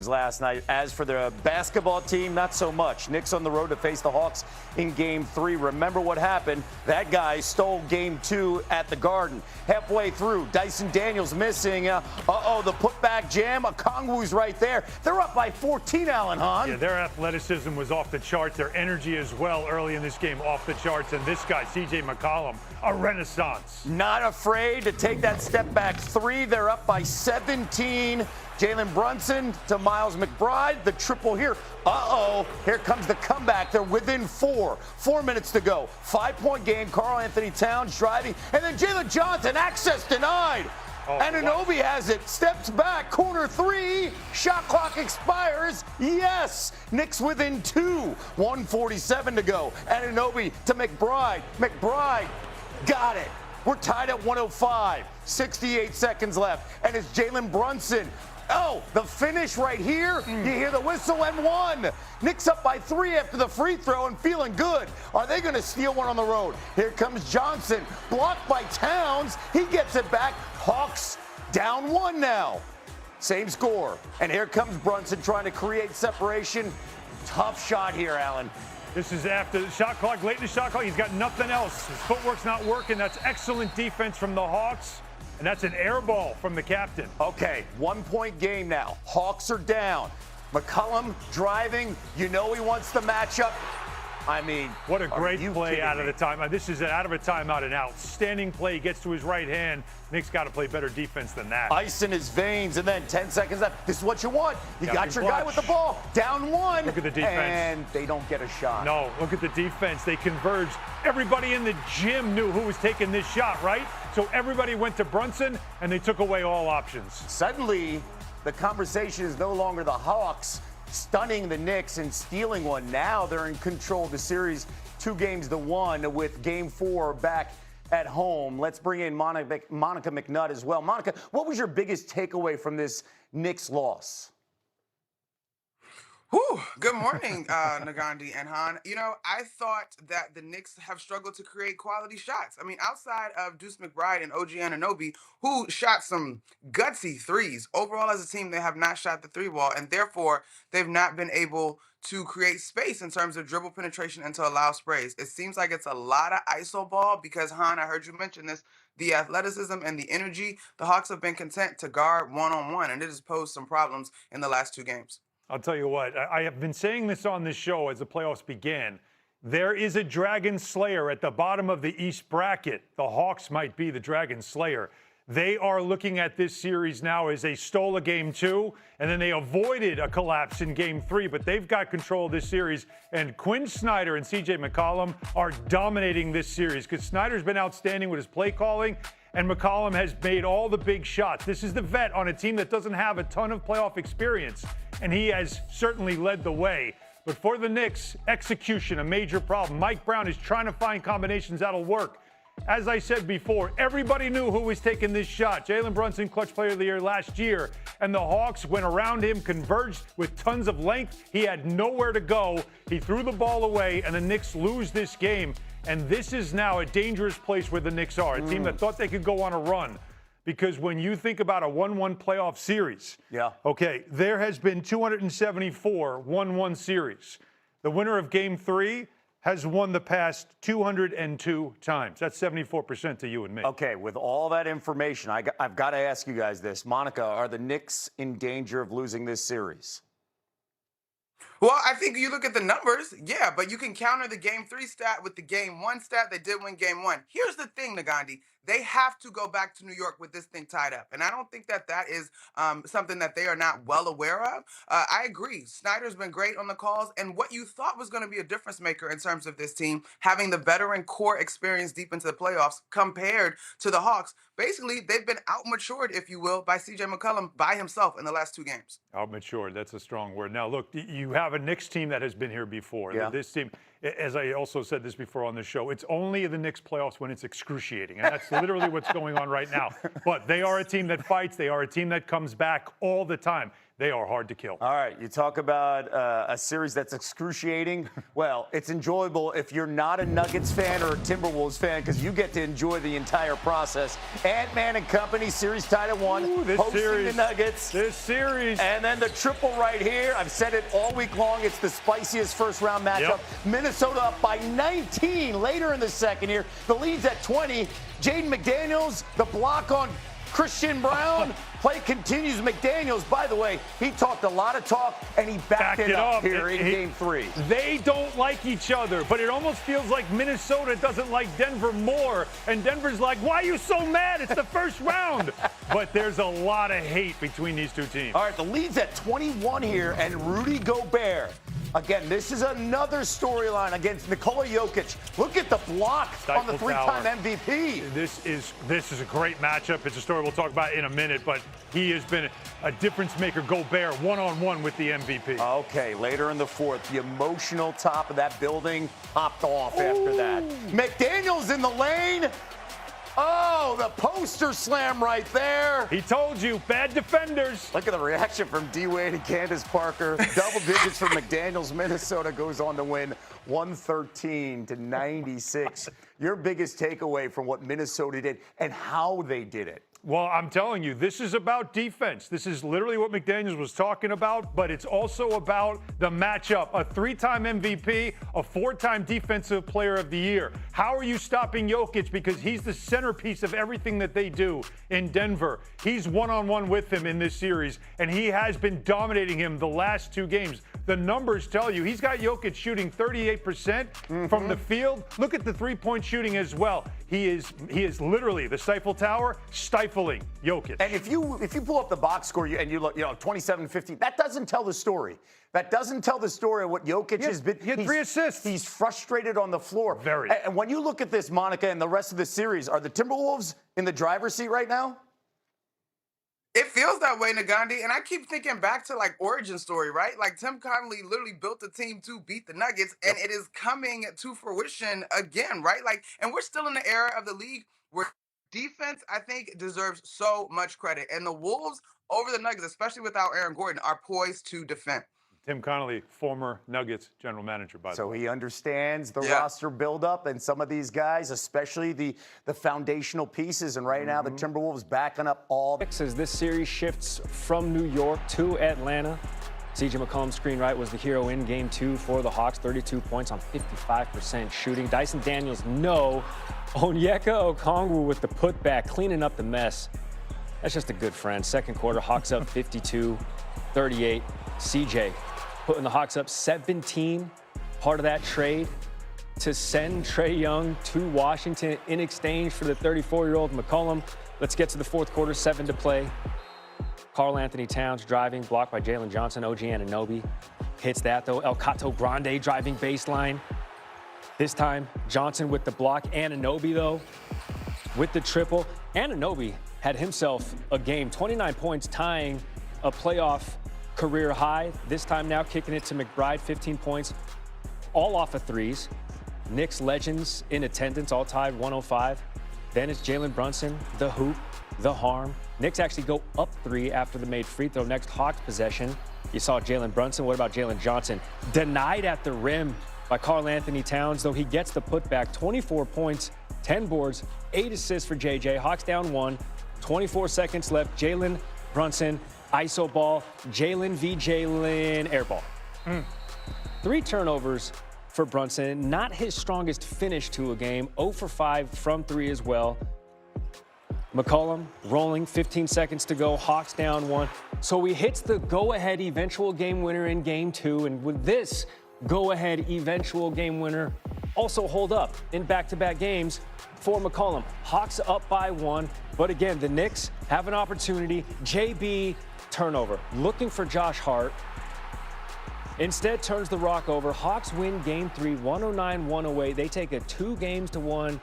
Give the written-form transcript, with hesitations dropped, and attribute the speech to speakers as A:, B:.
A: last night. As for the basketball team, not so much. Knicks on the road to face the Hawks in Game 3. Remember what happened. That guy stole Game 2 at the Garden. Halfway through, Dyson Daniels missing. The putback jam. Okongwu's right there. They're up by 14, Alan Hahn.
B: Yeah, their athleticism was off the charts. Their energy as well early in this game off the charts. And this guy, CJ McCollum, a renaissance.
A: Not afraid to take that step back three. They're up by 17. Jalen Brunson to Miles McBride, the triple here. Here comes the comeback. They're within 4. 4 minutes to go. 5-point game. Karl Anthony Towns driving. And then Jalen Johnson, access denied. Anunoby has it. Steps back. Corner 3. Shot clock expires. Yes. Knicks within 2. 1:47 to go. Anunoby to McBride. McBride got it. We're tied at 105. 68 seconds left. And it's Jalen Brunson. The finish right here. You hear the whistle and 1. Knicks up by 3 after the free throw and feeling good. Are they going to steal one on the road? Here comes Johnson. Blocked by Towns. He gets it back. Hawks down 1 now. Same score. And here comes Brunson trying to create separation. Tough shot here, Alan.
B: This is after the shot clock, late in the shot clock. He's got nothing else. His footwork's not working. That's excellent defense from the Hawks. And that's an air ball from the captain.
A: Okay, 1-point game now. Hawks are down. McCollum driving. You know he wants the matchup. I mean,
B: what a great play out of the timeout. This is out of a timeout, an outstanding play. He gets to his right hand. Knicks got to play better defense than that.
A: Ice in his veins, and then 10 seconds left. This is what you want. You got your guy with the ball. Down 1.
B: Look at the defense.
A: And they don't get a shot.
B: No, look at the defense. They converged. Everybody in the gym knew who was taking this shot, right? So everybody went to Brunson, and they took away all options.
A: Suddenly, the conversation is no longer the Hawks stunning the Knicks and stealing one. Now they're in control of the series 2-1 with Game 4 back at home. Let's bring in Monica McNutt as well. Monica, what was your biggest takeaway from this Knicks loss?
C: Good morning, Nagandi and Han. You know, I thought that the Knicks have struggled to create quality shots. I mean, outside of Deuce McBride and OG Anunoby, who shot some gutsy threes, overall as a team, they have not shot the 3-ball, and therefore they've not been able to create space in terms of dribble penetration and to allow sprays. It seems like it's a lot of iso ball because, Han, I heard you mention this, the athleticism and the energy, the Hawks have been content to guard one-on-one, and it has posed some problems in the last 2 games.
B: I'll tell you what, I have been saying this on this show as the playoffs began. There is a Dragon Slayer at the bottom of the East bracket. The Hawks might be the Dragon Slayer. They are looking at this series now as they stole a Game 2, and then they avoided a collapse in Game 3, but they've got control of this series. And Quinn Snyder and CJ McCollum are dominating this series because Snyder's been outstanding with his play calling, and McCollum has made all the big shots. This is the vet on a team that doesn't have a ton of playoff experience, and he has certainly led the way. But for the Knicks, execution, a major problem. Mike Brown is trying to find combinations that'll work. As I said before, everybody knew who was taking this shot. Jalen Brunson, clutch player of the year last year. And the Hawks went around him, converged with tons of length. He had nowhere to go. He threw the ball away, and the Knicks lose this game. And this is now a dangerous place where the Knicks are, a team that thought they could go on a run. Because when you think about a 1-1 playoff series, there has been 274 1-1 series. The winner of Game 3 has won the past 202 times. That's 74% to you and me.
A: Okay, with all that information, I've got to ask you guys this. Monica, are the Knicks in danger of losing this series?
C: Well, I think you look at the numbers, yeah, but you can counter the Game 3 stat with the Game 1 stat. They did win Game 1. Here's the thing, Nagandi. They have to go back to New York with this thing tied up. And I don't think that that is something that they are not well aware of. I agree. Snyder's been great on the calls. And what you thought was going to be a difference maker in terms of this team, having the veteran core experience deep into the playoffs compared to the Hawks, basically they've been outmatured, if you will, by CJ McCollum by himself in the last 2 games.
B: Outmatured, that's a strong word. Now, look, you have a Knicks team that has been here before.
A: Yeah.
B: This team, as I also said this before on the show, it's only the Knicks playoffs when it's excruciating. And that's literally what's going on right now. But they are a team that fights. They are a team that comes back all the time. They are hard to kill.
A: All right, you talk about a series that's excruciating. Well, it's enjoyable if you're not a Nuggets fan or a Timberwolves fan because you get to enjoy the entire process. Ant-Man and Company, series tied at 1, hosting the Nuggets.
B: This series.
A: And then the triple right here. I've said it all week long. It's the spiciest first-round matchup.
B: Yep.
A: Minnesota up by 19 later in the second here. The lead's at 20. Jaden McDaniels, the block on Christian Brown. Play continues. McDaniels, by the way, he talked a lot of talk, and he backed it up here in Game 3.
B: They don't like each other, but it almost feels like Minnesota doesn't like Denver more. And Denver's like, why are you so mad? It's the first round. But there's a lot of hate between these two teams.
A: All right, the lead's at 21 here, and Rudy Gobert. Again, this is another storyline against Nikola Jokic. Look at the block on the three-time MVP.
B: This is a great matchup. It's a story we'll talk about in a minute, but he has been a difference maker. Gobert one-on-one with the MVP.
A: Okay, later in the fourth, the emotional top of that building popped off after that. McDaniels in the lane. Oh, the poster slam right there.
B: He told you, bad defenders.
A: Look at the reaction from D-Wade and Candace Parker. Double digits for McDaniels. Minnesota goes on to win 113-96. Your biggest takeaway from what Minnesota did and how they did it?
B: Well, I'm telling you, this is about defense. This is literally what McDaniels was talking about, but it's also about the matchup. A 3-time MVP, a 4-time Defensive Player of the Year. How are you stopping Jokic? Because he's the centerpiece of everything that they do in Denver. He's one-on-one with him in this series, and he has been dominating him the last 2 games. The numbers tell you he's got Jokic shooting 38% from the field. Look at the three-point shooting as well. He is literally the Stifle Tower stifling Jokic.
A: And if you pull up the box score and you look, 27-15, that doesn't tell the story. That doesn't tell the story of what Jokic has been.
B: He had 3 assists.
A: He's frustrated on the floor.
B: Very.
A: And when you look at this, Monica, and the rest of the series, are the Timberwolves in the driver's seat right now?
C: It feels that way, Nagandi, and I keep thinking back to like origin story, right? Like Tim Connelly literally built a team to beat the Nuggets, and it is coming to fruition again, right? Like, and we're still in the era of the league where defense, I think, deserves so much credit, and the Wolves over the Nuggets, especially without Aaron Gordon, are poised to defend.
B: Tim Connelly, former Nuggets general manager, by the way.
A: So he understands the roster buildup and some of these guys, especially the foundational pieces. And right now, the Timberwolves backing up all.
D: As this series shifts from New York to Atlanta, C.J. McCollum's screen right was the hero in Game 2 for the Hawks, 32 points on 55% shooting. Dyson Daniels, no. Onyeka Okongwu with the putback, cleaning up the mess. That's just a good friend. Second quarter, Hawks up 52-38. C.J. putting the Hawks up 17, part of that trade to send Trae Young to Washington in exchange for the 34-year-old McCollum. Let's get to the fourth quarter, 7 to play. Karl Anthony Towns driving, blocked by Jalen Johnson. OG Anunoby hits that, though. El Cato Grande driving baseline. This time, Johnson with the block. Anunoby, though, with the triple. Anunoby had himself a game, 29 points, tying a playoff career high. This time now kicking it to McBride, 15 points, all off of threes. Knicks legends in attendance, all tied 105. Then it's Jalen Brunson, the hoop, the harm. Knicks actually go up 3 after the made free throw. Next Hawks possession, you saw Jalen Brunson. What about Jalen Johnson? Denied at the rim by Karl Anthony Towns, though he gets the putback. 24 points, 10 boards, 8 assists for JJ. Hawks down 1, 24 seconds left. Jalen Brunson, ISO ball, Jalen v. Jalen, air ball. 3 turnovers for Brunson. Not his strongest finish to a game. 0 for 5 from 3 as well. McCollum rolling, 15 seconds to go. Hawks down 1. So he hits the go-ahead eventual game winner in Game 2. And with this go-ahead eventual game winner also hold up in back-to-back games for McCollum. Hawks up by 1. But again, the Knicks have an opportunity. JB turnover, looking for Josh Hart. Instead turns the rock over. Hawks win Game 3, 109-108. They take a 2-1